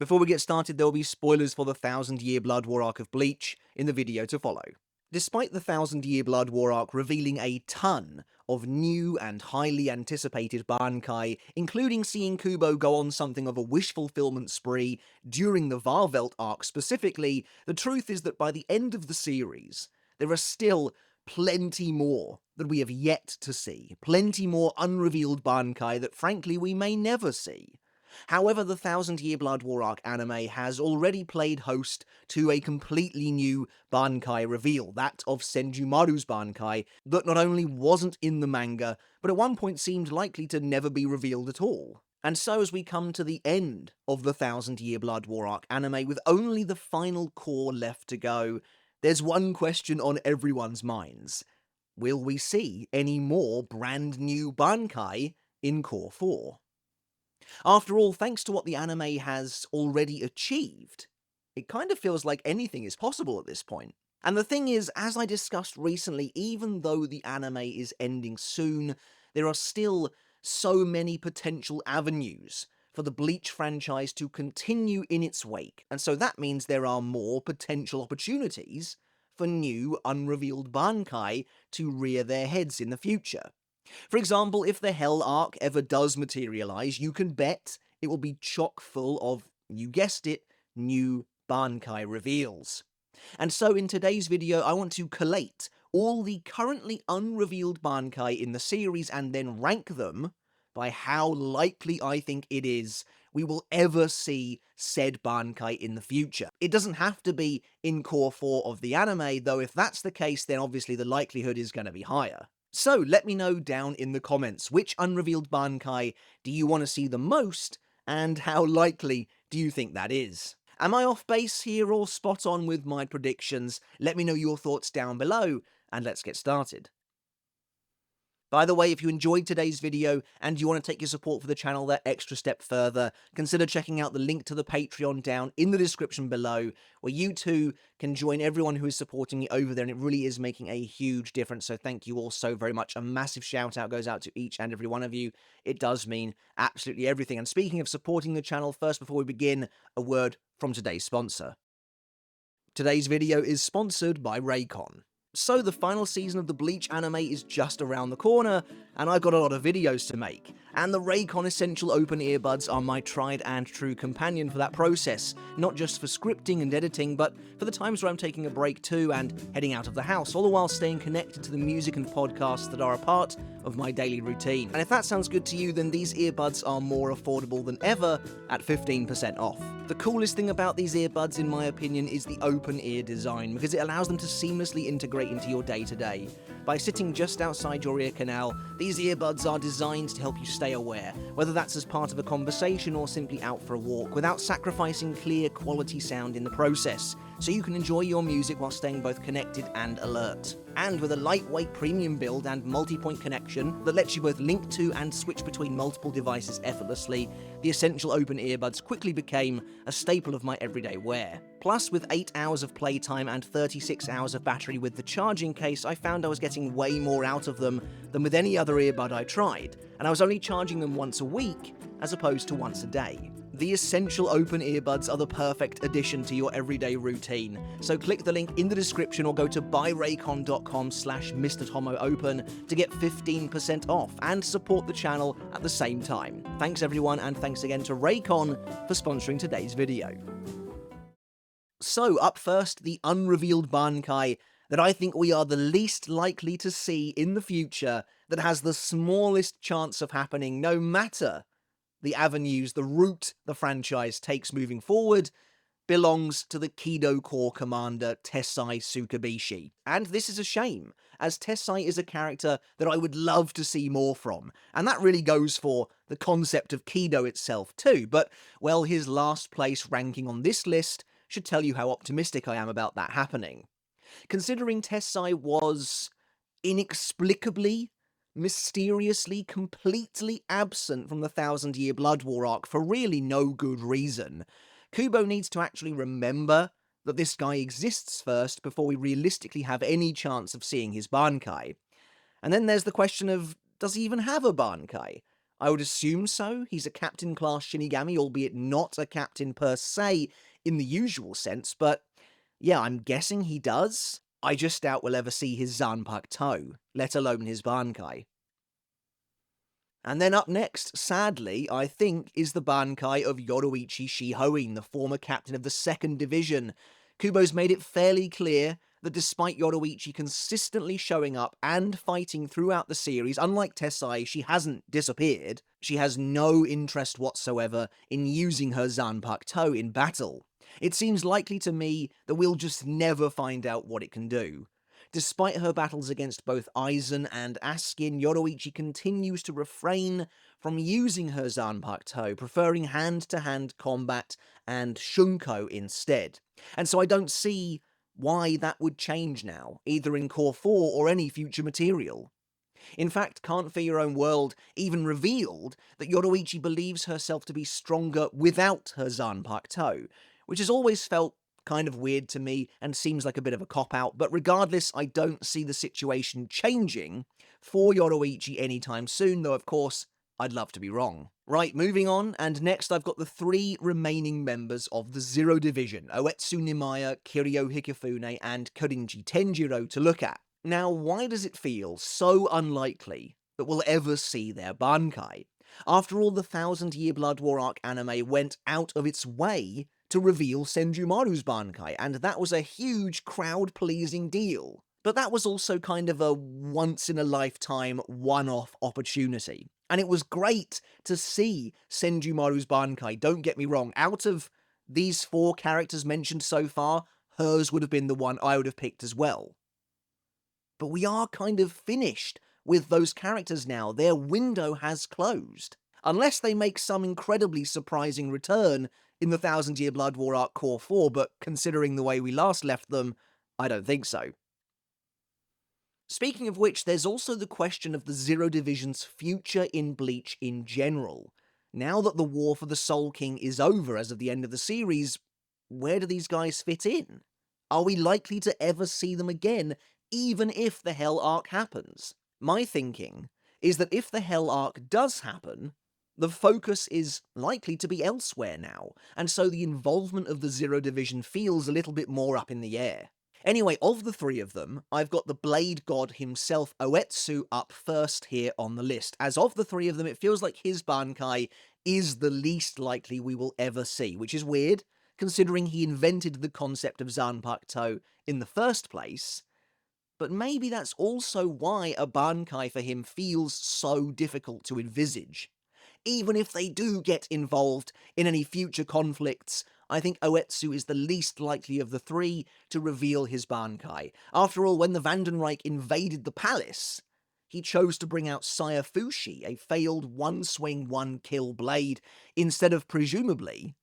Before we get started, there will be spoilers for the 1000-Year Blood War arc of Bleach in the video to follow. Despite the 1000-Year Blood War arc revealing a ton of new and highly anticipated Bankai, including seeing Kubo go on something of a wish-fulfillment spree during the Varvelt arc specifically, the truth is that by the end of the series, there are still plenty more that we have yet to see. Plenty more unrevealed Bankai that frankly we may never see. However, the 1000-Year Blood War arc anime has already played host to a completely new Bankai reveal, that of Senjumaru's Bankai, that not only wasn't in the manga, but at one point seemed likely to never be revealed at all. And so as we come to the end of the 1000-Year Blood War arc anime with only the final core left to go, there's one question on everyone's minds. Will we see any more brand new Bankai in Core 4? After all, thanks to what the anime has already achieved, it kind of feels like anything is possible at this point. And the thing is, as I discussed recently, even though the anime is ending soon, there are still so many potential avenues for the Bleach franchise to continue in its wake, and so that means there are more potential opportunities for new, unrevealed Bankai to rear their heads in the future. For example, if the Hell arc ever does materialize, you can bet it will be chock full of, you guessed it, new Bankai reveals. And so in today's video, I want to collate all the currently unrevealed Bankai in the series and then rank them by how likely I think it is we will ever see said Bankai in the future. It doesn't have to be in Core 4 of the anime, though if that's the case, then obviously the likelihood is going to be higher. So let me know down in the comments, which unrevealed Bankai do you want to see the most, and how likely do you think that is? Am I off base here or spot on with my predictions? Let me know your thoughts down below, and let's get started. By the way, if you enjoyed today's video and you want to take your support for the channel that extra step further, consider checking out the link to the Patreon down in the description below, where you too can join everyone who is supporting me over there, and it really is making a huge difference, so thank you all so very much. A massive shout out goes out to each and every one of you. It does mean absolutely everything. And speaking of supporting the channel, first before we begin, a word from today's sponsor. Today's video is sponsored by Raycon. So the final season of the Bleach anime is just around the corner, and I've got a lot of videos to make. And the Raycon Essential Open Earbuds are my tried and true companion for that process, not just for scripting and editing, but for the times where I'm taking a break too and heading out of the house, all the while staying connected to the music and podcasts that are a part of my daily routine. And if that sounds good to you, then these earbuds are more affordable than ever at 15% off. The coolest thing about these earbuds, in my opinion, is the open ear design, because it allows them to seamlessly integrate into your day-to-day. By sitting just outside your ear canal, these earbuds are designed to help you stay aware, whether that's as part of a conversation or simply out for a walk, without sacrificing clear, quality sound in the process, so you can enjoy your music while staying both connected and alert. And with a lightweight premium build and multi-point connection that lets you both link to and switch between multiple devices effortlessly, the Essential Open Earbuds quickly became a staple of my everyday wear. Plus, with 8 hours of playtime and 36 hours of battery with the charging case, I found I was getting way more out of them than with any other earbud I tried, and I was only charging them once a week, as opposed to once a day. The Essential Open Earbuds are the perfect addition to your everyday routine, so click the link in the description or go to buyraycon.com/MrTomoOpen to get 15% off and support the channel at the same time. Thanks everyone, and thanks again to Raycon for sponsoring today's video. So up first, the unrevealed Bankai that I think we are the least likely to see in the future, that has the smallest chance of happening no matter the avenues, the route the franchise takes moving forward, belongs to the Kido Corps commander Tessai Tsukabishi. And this is a shame, as Tessai is a character that I would love to see more from, and that really goes for the concept of Kido itself too, but, well, his last place ranking on this list should tell you how optimistic I am about that happening. Considering Tessai was inexplicably, mysteriously, completely absent from the 1000-Year Blood War arc for really no good reason, Kubo needs to actually remember that this guy exists first before we realistically have any chance of seeing his Bankai. And then there's the question of, does he even have a Bankai? I would assume so. He's a captain-class Shinigami, albeit not a captain per se in the usual sense, but yeah, I'm guessing he does. I just doubt we'll ever see his Zanpakuto, let alone his Bankai. And then up next, sadly, I think, is the Bankai of Yoruichi Shihoin, the former captain of the 2nd Division. Kubo's made it fairly clear that despite Yoruichi consistently showing up and fighting throughout the series, unlike Tessai, she hasn't disappeared. She has no interest whatsoever in using her Zanpakuto in battle. It seems likely to me that we'll just never find out what it can do. Despite her battles against both Aizen and Askin, Yoruichi continues to refrain from using her Zanpakuto, preferring hand-to-hand combat and Shunko instead. And so I don't see why that would change now, either in Core 4 or any future material. In fact, Can't Fear Your Own World even revealed that Yoruichi believes herself to be stronger without her Zanpakuto, which has always felt kind of weird to me and seems like a bit of a cop-out, but regardless, I don't see the situation changing for Yoruichi anytime soon, though of course, I'd love to be wrong. Right, moving on, and next I've got the 3 remaining members of the Zero Division, Oetsu Nimaya, Kirio Hikifune, and Korinji Tenjiro to look at. Now, why does it feel so unlikely that we'll ever see their Bankai? After all, the Thousand Year Blood War Arc anime went out of its way to reveal Senjumaru's Bankai, and that was a huge crowd-pleasing deal. But that was also kind of a once-in-a-lifetime, one-off opportunity. And it was great to see Senjumaru's Bankai, don't get me wrong. Out of these 4 characters mentioned so far, hers would have been the one I would have picked as well. But we are kind of finished with those characters now. Their window has closed. Unless they make some incredibly surprising return in the Thousand Year Blood War Arc Core 4, but considering the way we last left them, I don't think so. Speaking of which, there's also the question of the Zero Division's future in Bleach in general. Now that the war for the Soul King is over as of the end of the series, where do these guys fit in? Are we likely to ever see them again, even if the Hell Arc happens? My thinking is that if the Hell Arc does happen, the focus is likely to be elsewhere now, and so the involvement of the Zero Division feels a little bit more up in the air. Anyway, of the 3 of them, I've got the Blade God himself, Oetsu, up first here on the list. As of the 3 of them, it feels like his Bankai is the least likely we will ever see, which is weird, considering he invented the concept of Zanpakuto in the first place. But maybe that's also why a Bankai for him feels so difficult to envisage. Even if they do get involved in any future conflicts, I think Oetsu is the least likely of the 3 to reveal his Bankai. After all, when the Vandenreich invaded the palace, he chose to bring out Sire Fushi, a failed one-swing, one-kill blade, instead of, presumably,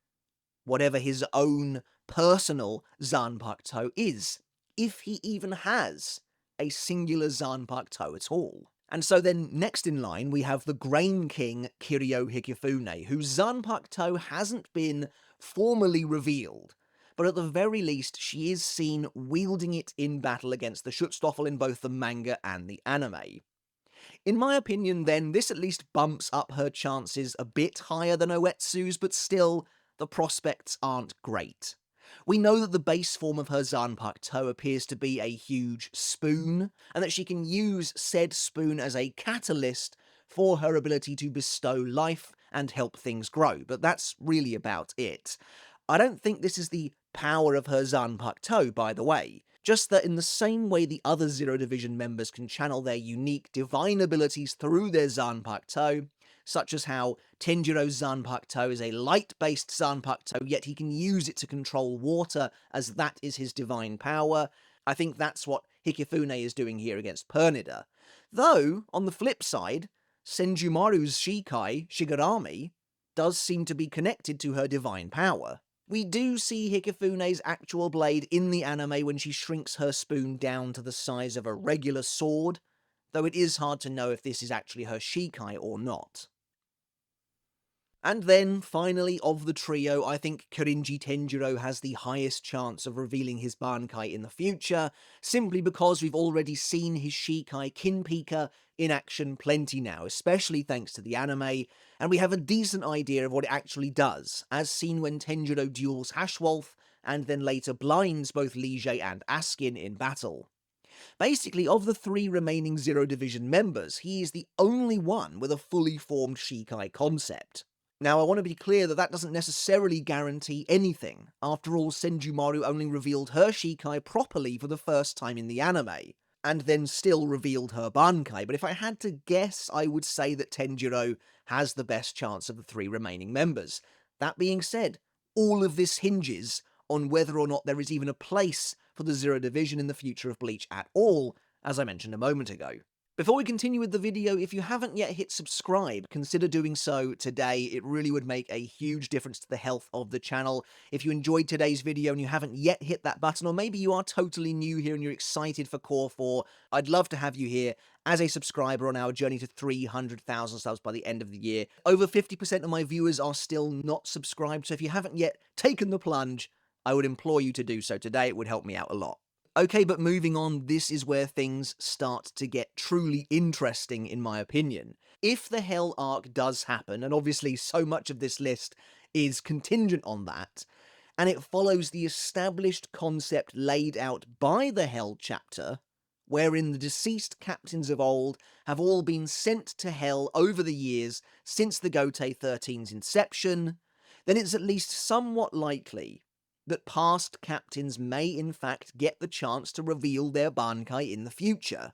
whatever his own personal Zanpakuto is, if he even has a singular Zanpakuto at all. And so then, next in line, we have the Grain King, Kirio Hikifune, whose Zanpakuto hasn't been formally revealed, but at the very least, she is seen wielding it in battle against the Schutzstaffel in both the manga and the anime. In my opinion, then, this at least bumps up her chances a bit higher than Oetsu's, but still, the prospects aren't great. We know that the base form of her Zanpakuto appears to be a huge spoon, and that she can use said spoon as a catalyst for her ability to bestow life and help things grow, but that's really about it. I don't think this is the power of her Zanpakuto, by the way. Just that in the same way the other Zero Division members can channel their unique divine abilities through their Zanpakuto, such as how Tenjiro's Zanpakuto is a light-based Zanpakuto, yet he can use it to control water, as that is his divine power. I think that's what Hikifune is doing here against Pernida. Though, on the flip side, Senjumaru's Shikai, Shigarami, does seem to be connected to her divine power. We do see Hikifune's actual blade in the anime when she shrinks her spoon down to the size of a regular sword, though it is hard to know if this is actually her Shikai or not. And then, finally, of the trio, I think Korinji Tenjiro has the highest chance of revealing his Bankai in the future, simply because we've already seen his Shikai Kinpika in action plenty now, especially thanks to the anime, and we have a decent idea of what it actually does, as seen when Tenjiro duels Hashwolf, and then later blinds both Liege and Askin in battle. Basically, of the 3 remaining Zero Division members, he is the only one with a fully formed Shikai concept. Now, I want to be clear that that doesn't necessarily guarantee anything. After all, Senjumaru only revealed her Shikai properly for the first time in the anime, and then still revealed her Bankai, but if I had to guess, I would say that Tenjiro has the best chance of the 3 remaining members. That being said, all of this hinges on whether or not there is even a place for the Zero Division in the future of Bleach at all, as I mentioned a moment ago. Before we continue with the video, if you haven't yet hit subscribe, consider doing so today. It really would make a huge difference to the health of the channel. If you enjoyed today's video and you haven't yet hit that button, or maybe you are totally new here and you're excited for Core 4, I'd love to have you here as a subscriber on our journey to 300,000 subs by the end of the year. Over 50% of my viewers are still not subscribed, so if you haven't yet taken the plunge, I would implore you to do so today. It would help me out a lot. Okay, but moving on, this is where things start to get truly interesting, in my opinion. If the Hell arc does happen, and obviously so much of this list is contingent on that, and it follows the established concept laid out by the Hell chapter, wherein the deceased captains of old have all been sent to Hell over the years since the Gotei 13's inception, then it's at least somewhat likely that past captains may in fact get the chance to reveal their Bankai in the future.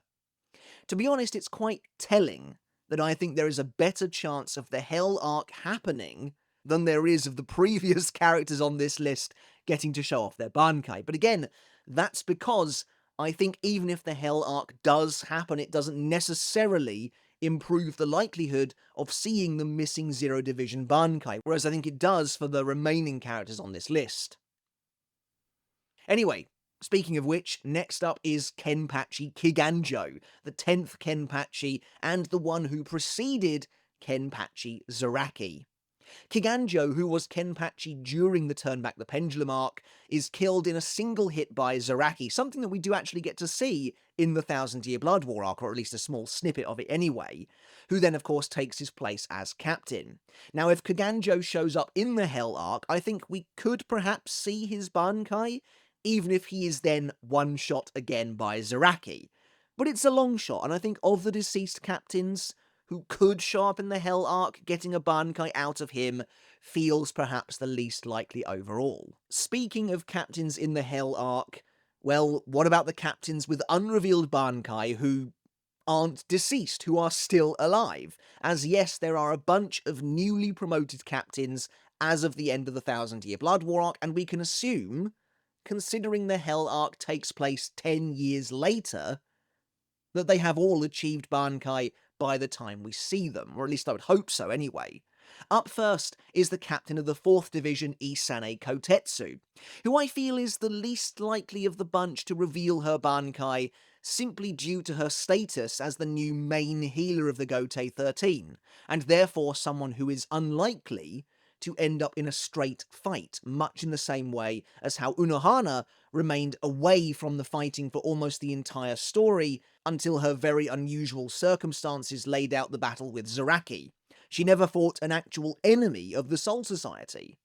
To be honest, it's quite telling that I think there is a better chance of the Hell arc happening than there is of the previous characters on this list getting to show off their Bankai. But again, that's because I think even if the Hell arc does happen, it doesn't necessarily improve the likelihood of seeing the missing Zero Division Bankai, whereas I think it does for the remaining characters on this list. Anyway, speaking of which, next up is Kenpachi Kiganjo, the 10th Kenpachi, and the one who preceded Kenpachi Zaraki. Kiganjo, who was Kenpachi during the Turn Back the Pendulum arc, is killed in a single hit by Zaraki, something that we do actually get to see in the Thousand Year Blood War arc, or at least a small snippet of it anyway, who then of course takes his place as captain. Now if Kiganjo shows up in the Hell arc, I think we could perhaps see his Bankai, even if he is then one-shot again by Zaraki. But it's a long shot, and I think of the deceased captains who could show up in the Hell arc, getting a Bankai out of him feels perhaps the least likely overall. Speaking of captains in the Hell arc, well, what about the captains with unrevealed Bankai who aren't deceased, who are still alive? As yes, there are a bunch of newly promoted captains as of the end of the Thousand Year Blood War arc, and we can assume, considering the Hell arc takes place 10 years later, that they have all achieved Bankai by the time we see them, or at least I would hope so anyway. Up first is the captain of the 4th Division Isane Kotetsu, who I feel is the least likely of the bunch to reveal her Bankai simply due to her status as the new main healer of the Gotei 13, and therefore someone who is unlikely to end up in a straight fight, much in the same way as how Unohana remained away from the fighting for almost the entire story until her very unusual circumstances laid out the battle with Zaraki. She never fought an actual enemy of the Soul Society.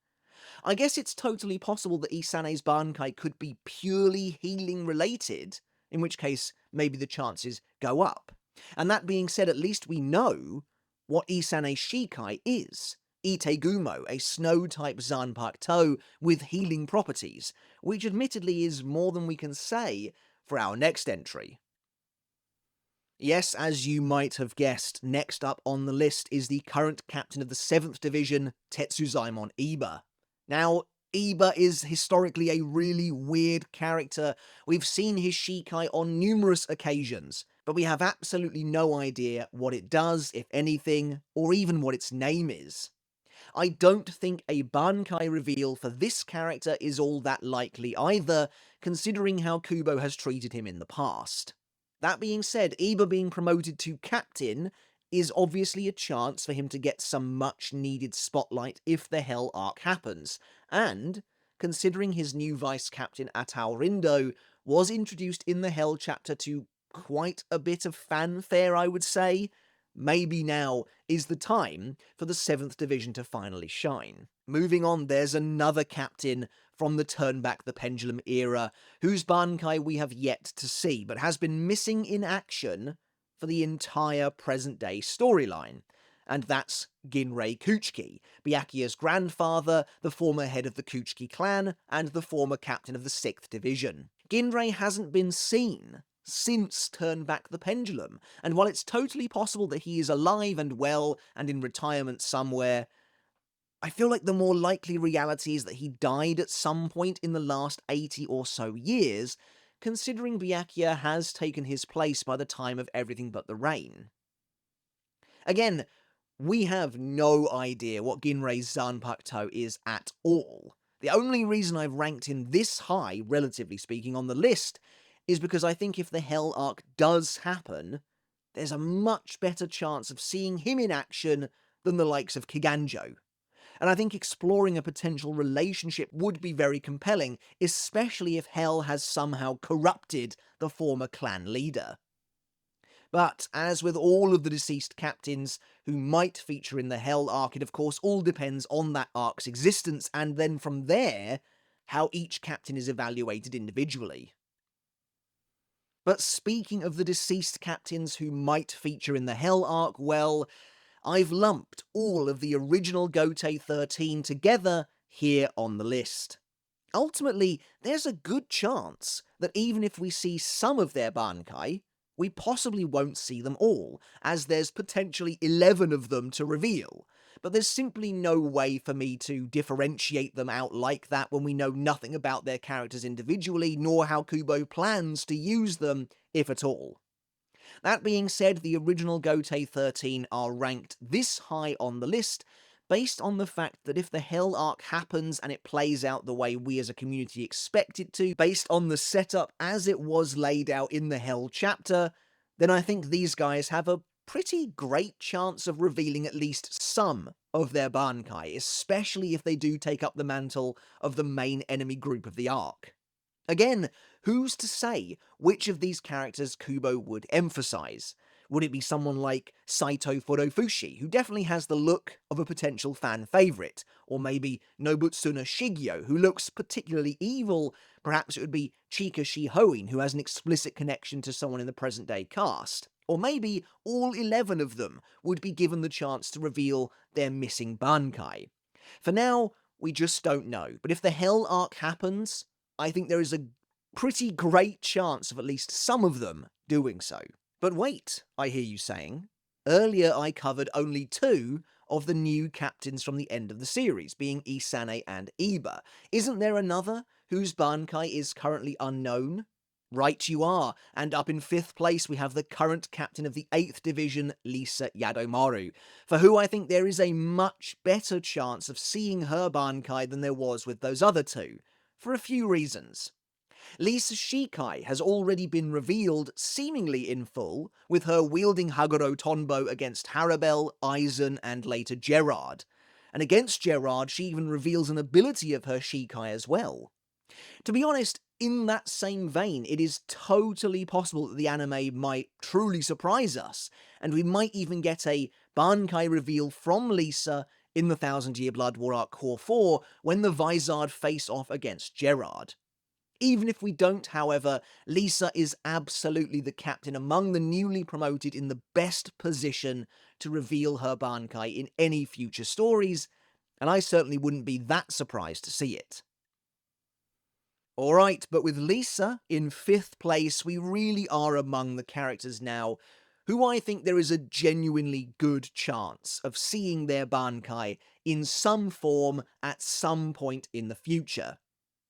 I guess it's totally possible that Isane's Bankai could be purely healing related, in which case maybe the chances go up. And that being said, at least we know what Isane's Shikai is. Itegumo, a snow-type Zanpakuto with healing properties, which admittedly is more than we can say for our next entry. Yes, as you might have guessed, next up on the list is the current captain of the 7th Division, Tetsuzaimon Iba. Now, Iba is historically a really weird character. We've seen his Shikai on numerous occasions, but we have absolutely no idea what it does, if anything, or even what its name is. I don't think a Bankai reveal for this character is all that likely either, considering how Kubo has treated him in the past. That being said, Iba being promoted to captain is obviously a chance for him to get some much-needed spotlight if the Hell arc happens, and, considering his new vice captain Atao Rindo was introduced in the Hell chapter to quite a bit of fanfare, I would say, maybe now is the time for the 7th Division to finally shine. Moving on, there's another captain from the Turn Back the Pendulum era, whose Bankai we have yet to see, but has been missing in action for the entire present-day storyline. And that's Ginrei Kuchiki, Byakuya's grandfather, the former head of the Kuchiki clan, and the former captain of the 6th Division. Ginrei hasn't been seen since Turn Back the Pendulum, and while it's totally possible that he is alive and well and in retirement somewhere, I feel like the more likely reality is that he died at some point in the last 80 or so years, considering Byakuya has taken his place by the time of Everything But the Rain. Again, we have no idea what Ginrei's Zanpakuto is at all. The only reason I've ranked him this high, relatively speaking, on the list is because I think if the Hell arc does happen, there's a much better chance of seeing him in action than the likes of Kiganjo. And I think exploring a potential relationship would be very compelling, especially if Hell has somehow corrupted the former clan leader. But, as with all of the deceased captains who might feature in the Hell arc, it of course all depends on that arc's existence, and then from there, how each captain is evaluated individually. But speaking of the deceased captains who might feature in the Hell arc, well, I've lumped all of the original Gotei 13 together here on the list. Ultimately, there's a good chance that even if we see some of their Bankai, we possibly won't see them all, as there's potentially 11 of them to reveal. But there's simply no way for me to differentiate them out like that when we know nothing about their characters individually, nor how Kubo plans to use them, if at all. That being said, the original Gotei 13 are ranked this high on the list, based on the fact that if the Hell arc happens and it plays out the way we as a community expect it to, based on the setup as it was laid out in the Hell chapter, then I think these guys have a pretty great chance of revealing at least some of their Bankai, especially if they do take up the mantle of the main enemy group of the arc. Again, who's to say which of these characters Kubo would emphasize? Would it be someone like Saito Furofushi, who definitely has the look of a potential fan favorite? Or maybe Nobutsuna Shigeo, who looks particularly evil? Perhaps it would be Chika Shihoin, who has an explicit connection to someone in the present-day cast? Or maybe all 11 of them would be given the chance to reveal their missing Bankai. For now, we just don't know, but if the Hell arc happens, I think there is a pretty great chance of at least some of them doing so. But wait, I hear you saying. Earlier I covered only 2 of the new captains from the end of the series, being Isane and Iba. Isn't there another whose Bankai is currently unknown? Right you are, and up in 5th place we have the current captain of the 8th Division, Lisa Yadamaru, for who I think there is a much better chance of seeing her Bankai than there was with those other 2, for a few reasons. Lisa's Shikai has already been revealed, seemingly in full, with her wielding Haguro Tonbo against Harabel, Aizen, and later Gerard. And against Gerard, she even reveals an ability of her Shikai as well. To be honest, in that same vein, it is totally possible that the anime might truly surprise us, and we might even get a Bankai reveal from Lisa in the Thousand Year Blood War Arc Core 4 when the Vizard face off against Gerard. Even if we don't, however, Lisa is absolutely the captain among the newly promoted in the best position to reveal her Bankai in any future stories, and I certainly wouldn't be that surprised to see it. Alright, but with Lisa in 5th place, we really are among the characters now who I think there is a genuinely good chance of seeing their Bankai in some form at some point in the future.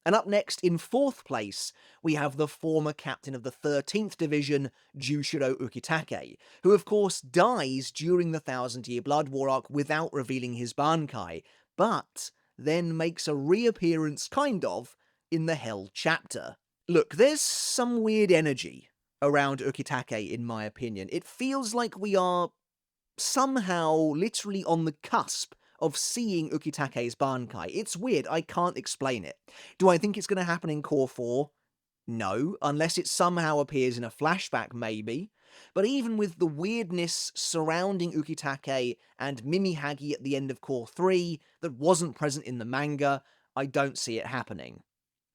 And up next, in 4th place, we have the former captain of the 13th Division, Jushiro Ukitake, who of course dies during the Thousand Year Blood War arc without revealing his Bankai, but then makes a reappearance, kind of, in the Hell chapter. Look, there's some weird energy around Ukitake in my opinion. It feels like we are somehow literally on the cusp of seeing Ukitake's Bankai. It's weird, I can't explain it. Do I think it's going to happen in Core 4? No, unless it somehow appears in a flashback, maybe. But even with the weirdness surrounding Ukitake and Mimihagi at the end of Core 3 that wasn't present in the manga, I don't see it happening.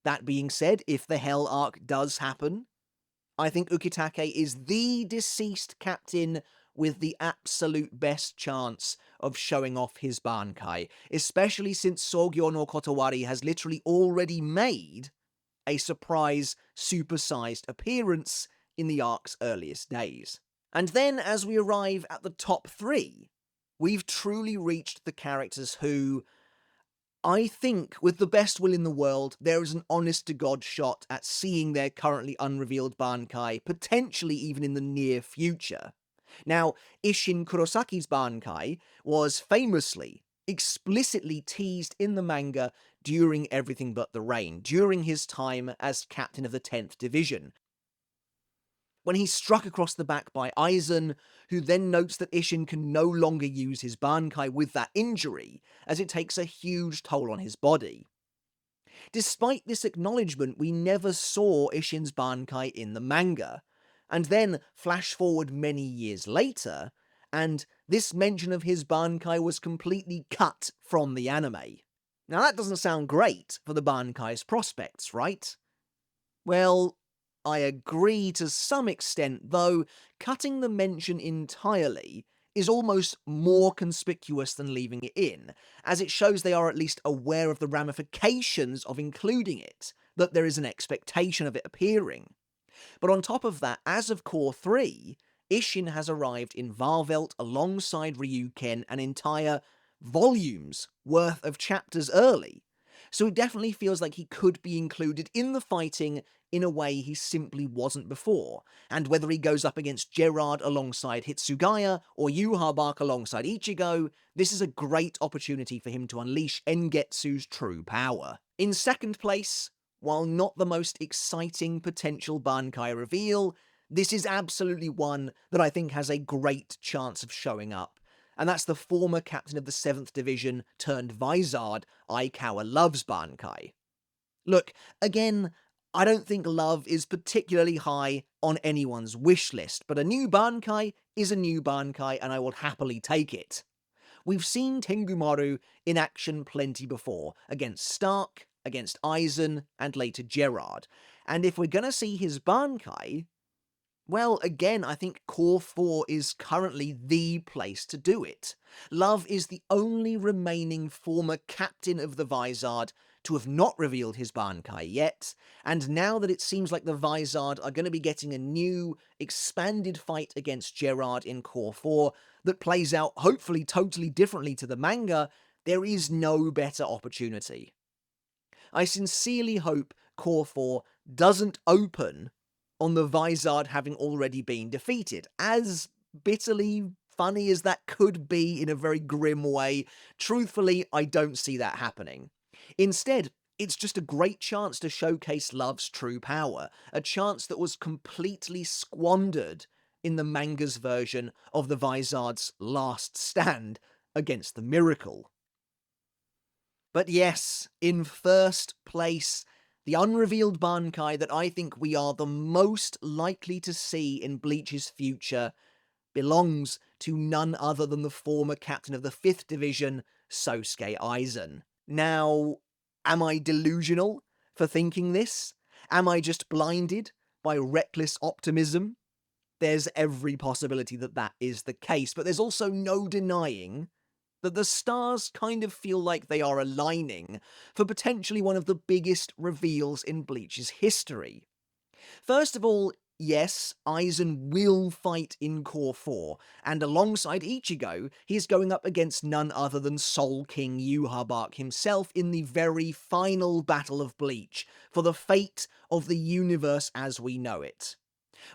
That being said, if the Hell arc does happen, I think Ukitake is the deceased captain with the absolute best chance of showing off his Bankai, especially since Sogyo no Kotowari has literally already made a surprise, supersized appearance in the arc's earliest days. And then, as we arrive at the top 3, we've truly reached the characters who, I think, with the best will in the world, there is an honest-to-God shot at seeing their currently unrevealed Bankai, potentially even in the near future. Now, Isshin Kurosaki's Bankai was famously, explicitly teased in the manga during Everything But the Rain, during his time as captain of the 10th Division, when he's struck across the back by Aizen, who then notes that Isshin can no longer use his Bankai with that injury, as it takes a huge toll on his body. Despite this acknowledgement, we never saw Isshin's Bankai in the manga, and then flash forward many years later, and this mention of his Bankai was completely cut from the anime. Now that doesn't sound great for the Bankai's prospects, right? Well, I agree to some extent, though cutting the mention entirely is almost more conspicuous than leaving it in, as it shows they are at least aware of the ramifications of including it, that there is an expectation of it appearing. But on top of that, as of Core 3, Isshin has arrived in Varvelt alongside Ryuken an entire volumes worth of chapters early, so it definitely feels like he could be included in the fighting in a way he simply wasn't before, and whether he goes up against Gerard alongside Hitsugaya or Yhwach alongside Ichigo, this is a great opportunity for him to unleash Engetsu's true power. In second place, while not the most exciting potential Bankai reveal, this is absolutely one that I think has a great chance of showing up, and that's the former captain of the 7th Division turned Vizard, Aikawa Love's Bankai. Look, again, I don't think Love is particularly high on anyone's wish list, but a new Bankai is a new Bankai and I will happily take it. We've seen Tengumaru in action plenty before, against Stark, against Aizen, and later Gerard, and if we're gonna see his Bankai, well, again, I think Core 4 is currently the place to do it. Love is the only remaining former captain of the Vizard to have not revealed his Bankai yet, and now that it seems like the Vizard are going to be getting a new, expanded fight against Gerard in Core 4 that plays out hopefully totally differently to the manga, there is no better opportunity. I sincerely hope Core 4 doesn't open on the Vizard having already been defeated. As bitterly funny as that could be in a very grim way, truthfully, I don't see that happening. Instead, it's just a great chance to showcase Love's true power, a chance that was completely squandered in the manga's version of the Vizard's last stand against the Miracle. But yes, in first place, the unrevealed Bankai that I think we are the most likely to see in Bleach's future belongs to none other than the former captain of the 5th Division, Sosuke Aizen. Now, am I delusional for thinking this? Am I just blinded by reckless optimism? There's every possibility that that is the case, but there's also no denying that the stars kind of feel like they are aligning for potentially one of the biggest reveals in Bleach's history. First of all, yes, Aizen will fight in Core 4, and alongside Ichigo, he's going up against none other than Soul King Yhwach himself in the very final battle of Bleach, for the fate of the universe as we know it.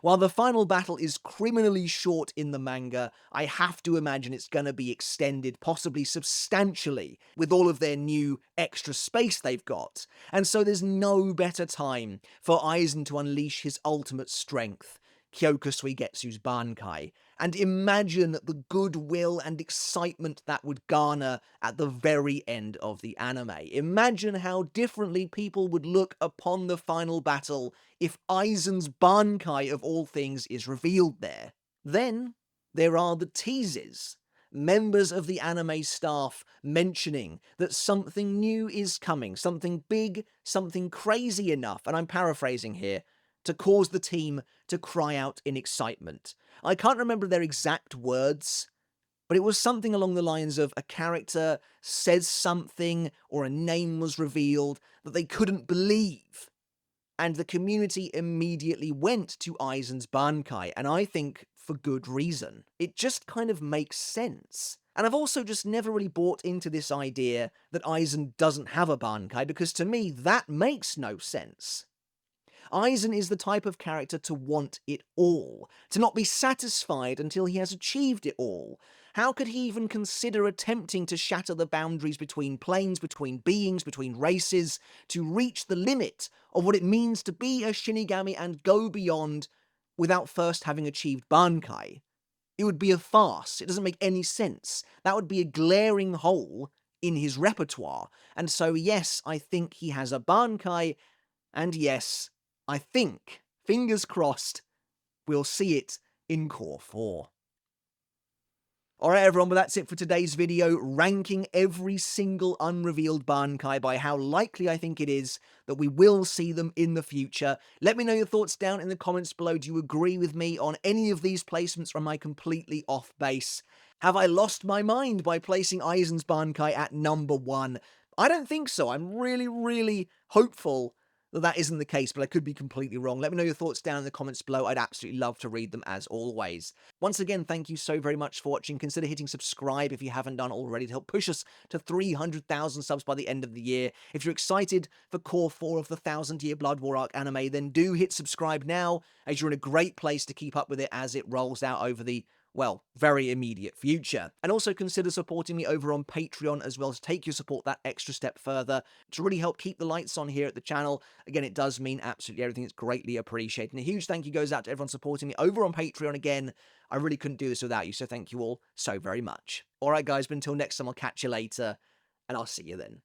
While the final battle is criminally short in the manga, I have to imagine it's gonna be extended, possibly substantially, with all of their new extra space they've got, and so there's no better time for Aizen to unleash his ultimate strength, Kyoka Suigetsu's Bankai, and imagine the goodwill and excitement that would garner at the very end of the anime. Imagine how differently people would look upon the final battle if Aizen's Bankai of all things is revealed there. Then, there are the teases. Members of the anime staff mentioning that something new is coming, something big, something crazy enough, and I'm paraphrasing here, to cause the team to cry out in excitement. I can't remember their exact words, but it was something along the lines of a character says something or a name was revealed that they couldn't believe. And the community immediately went to Aizen's Bankai, and I think for good reason. It just kind of makes sense. And I've also just never really bought into this idea that Aizen doesn't have a Bankai, because to me, that makes no sense. Aizen is the type of character to want it all, to not be satisfied until he has achieved it all. How could he even consider attempting to shatter the boundaries between planes, between beings, between races, to reach the limit of what it means to be a Shinigami and go beyond without first having achieved Bankai? It would be a farce. It doesn't make any sense. That would be a glaring hole in his repertoire. And so, yes, I think he has a Bankai, and yes, I think, fingers crossed, we'll see it in Core 4. Alright everyone, well that's it for today's video, ranking every single unrevealed Bankai by how likely I think it is that we will see them in the future. Let me know your thoughts down in the comments below. Do you agree with me on any of these placements, or am I completely off base? Have I lost my mind by placing Aizen's Bankai at number 1? I don't think so. I'm really hopeful that isn't the case, but I could be completely wrong. Let me know your thoughts down in the comments below. I'd absolutely love to read them as always. Once again, thank you so very much for watching. Consider hitting subscribe if you haven't done already to help push us to 300,000 subs by the end of the year. If you're excited for Core 4 of the 1000 Year Blood War Arc anime, then do hit subscribe now, as you're in a great place to keep up with it as it rolls out over the, well, very immediate future. And also consider supporting me over on Patreon as well, to take your support that extra step further, to really help keep the lights on here at the channel. Again, it does mean absolutely everything. It's greatly appreciated. And a huge thank you goes out to everyone supporting me over on Patreon. Again, I really couldn't do this without you, so thank you all so very much. Alright guys, but until next time, I'll catch you later, and I'll see you then.